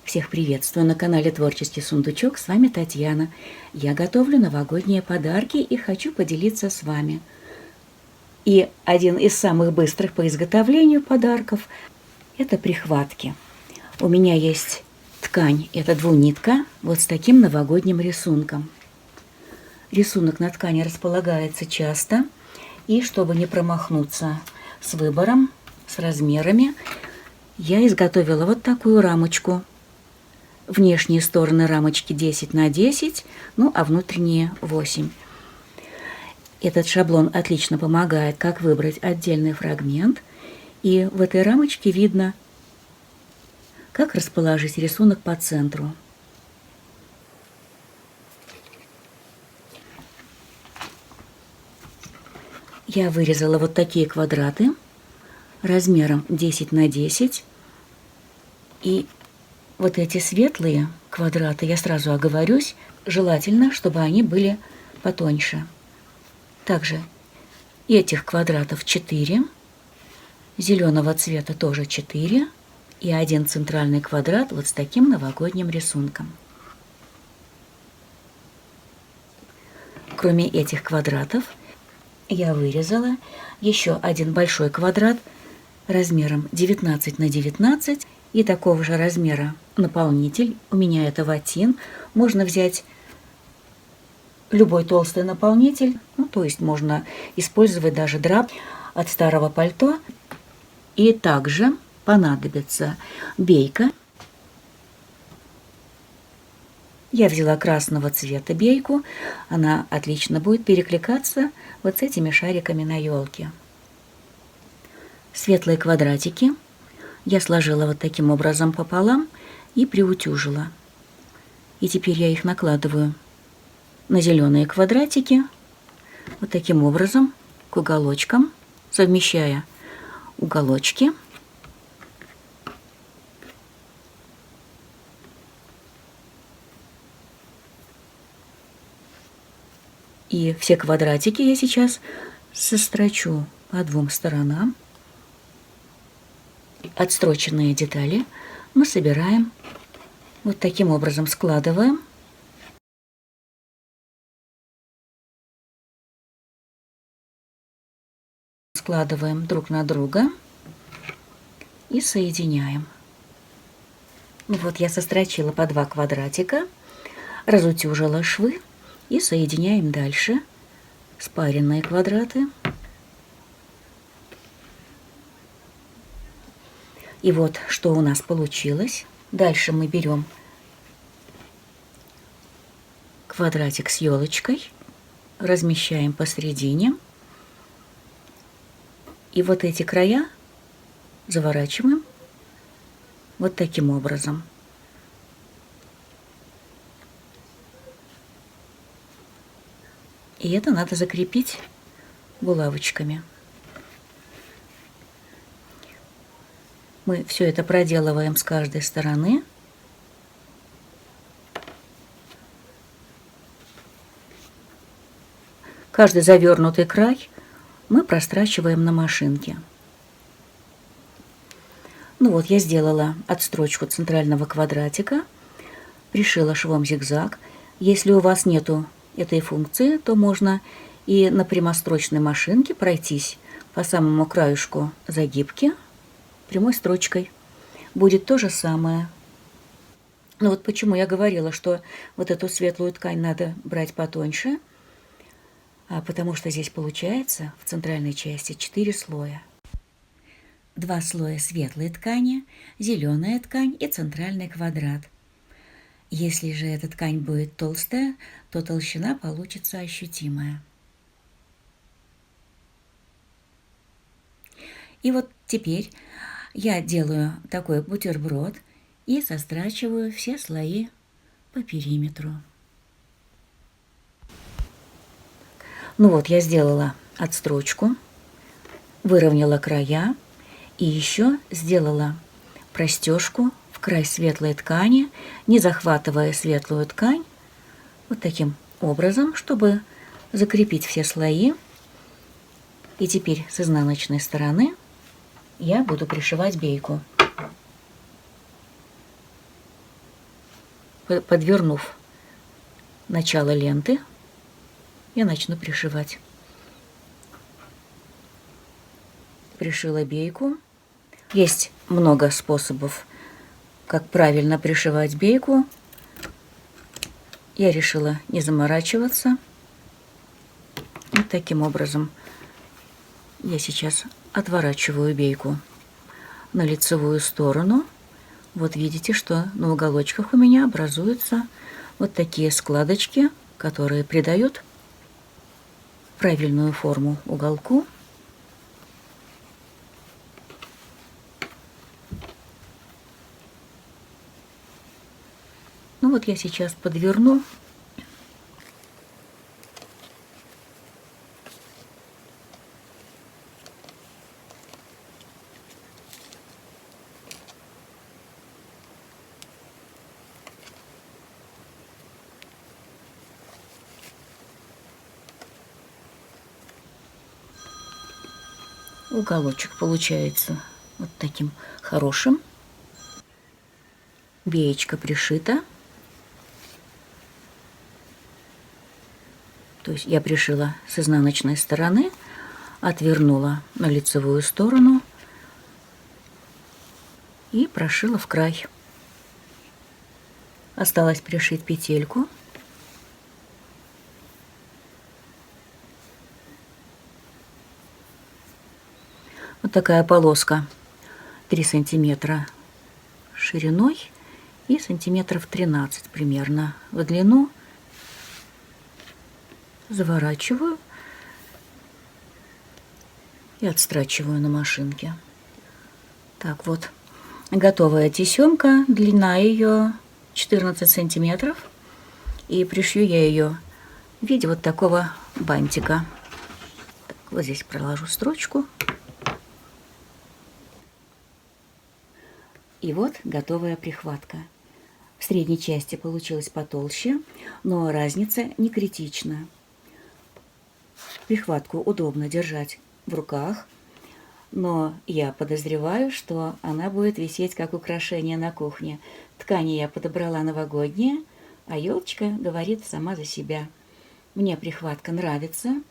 Всех приветствую на канале Творческий сундучок. С вами Татьяна. Я готовлю новогодние подарки и хочу поделиться с вами. И один из самых быстрых по изготовлению подарков – это прихватки. У меня есть ткань, это двунитка, вот с таким новогодним рисунком. Рисунок на ткани располагается часто, и чтобы не промахнуться с выбором, с размерами, я изготовила вот такую рамочку. Внешние стороны рамочки 10 на 10, ну а внутренние 8. Этот шаблон отлично помогает, как выбрать отдельный фрагмент. И в этой рамочке видно, как расположить рисунок по центру. Я вырезала вот такие квадраты размером 10 на 10. И вот эти светлые квадраты, я сразу оговорюсь, желательно, чтобы они были потоньше. Также этих квадратов 4, зеленого цвета тоже 4, и один центральный квадрат вот с таким новогодним рисунком. Кроме этих квадратов, я вырезала еще один большой квадрат размером 19 на 19 и такого же размера наполнитель. У меня это ватин. Можно взять любой толстый наполнитель, то есть можно использовать даже драп от старого пальто. И также понадобится бейка. Я взяла красного цвета бейку, она отлично будет перекликаться вот с этими шариками на елке. Светлые квадратики я сложила вот таким образом пополам и приутюжила. И теперь я их накладываю на зеленые квадратики вот таким образом к уголочкам, совмещая уголочки. И все квадратики я сейчас сострочу по двум сторонам. Отстроченные детали мы собираем вот таким образом, складываем. Складываем друг на друга и соединяем. Вот я сострочила по 2 квадратика, разутюжила швы и соединяем дальше спаренные квадраты. И вот что у нас получилось. Дальше мы берем квадратик с елочкой, размещаем посередине. И вот эти края заворачиваем вот таким образом. И это надо закрепить булавочками. Мы все это проделываем с каждой стороны. Каждый завернутый край мы прострачиваем на машинке. Ну вот, я сделала отстрочку центрального квадратика, пришила швом зигзаг. Если у вас нету этой функции, то можно и на прямострочной машинке пройтись по самому краюшку загибки прямой строчкой. Будет то же самое. Ну вот почему я говорила, что вот эту светлую ткань надо брать потоньше, потому что здесь получается в центральной части 4 слоя. 2 слоя светлой ткани, зеленая ткань и центральный квадрат. Если же эта ткань будет толстая, то толщина получится ощутимая. И вот теперь я делаю такой бутерброд и сострачиваю все слои по периметру. Ну вот, я сделала отстрочку, выровняла края и еще сделала простежку в край светлой ткани, не захватывая светлую ткань, вот таким образом, чтобы закрепить все слои. И теперь с изнаночной стороны я буду пришивать бейку. подвернув начало ленты, я начну пришивать. Пришила бейку. Есть много способов, как правильно пришивать бейку. Я решила не заморачиваться. Вот таким образом я сейчас отворачиваю бейку на лицевую сторону. Вот видите, что на уголочках у меня образуются вот такие складочки, которые придают правильную форму уголку. Ну вот я сейчас подверну. Уголочек получается вот таким хорошим. Беечка пришита. То есть я пришила с изнаночной стороны, отвернула на лицевую сторону и прошила в край. Осталось пришить петельку. Вот такая полоска 3 сантиметра шириной и сантиметров 13 примерно в длину. Заворачиваю и отстрачиваю на машинке. Так вот, готовая тесемка, длина ее 14 сантиметров. И пришью я ее в виде вот такого бантика. Так, вот здесь проложу строчку. И вот готовая прихватка. В средней части получилось потолще, но разница не критична. Прихватку удобно держать в руках, но я подозреваю, что она будет висеть как украшение на кухне. Ткани я подобрала новогодние, а елочка говорит сама за себя. Мне прихватка нравится,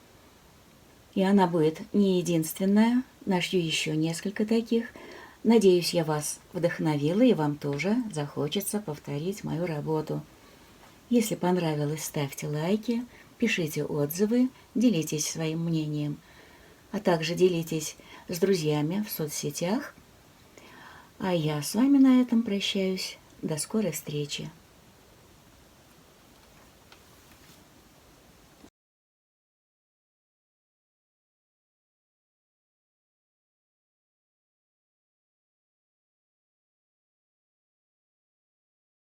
и она будет не единственная. Нашью еще несколько таких. Надеюсь, я вас вдохновила, и вам тоже захочется повторить мою работу. Если понравилось, ставьте лайки, пишите отзывы, делитесь своим мнением, а также делитесь с друзьями в соцсетях. А я с вами на этом прощаюсь. До скорой встречи.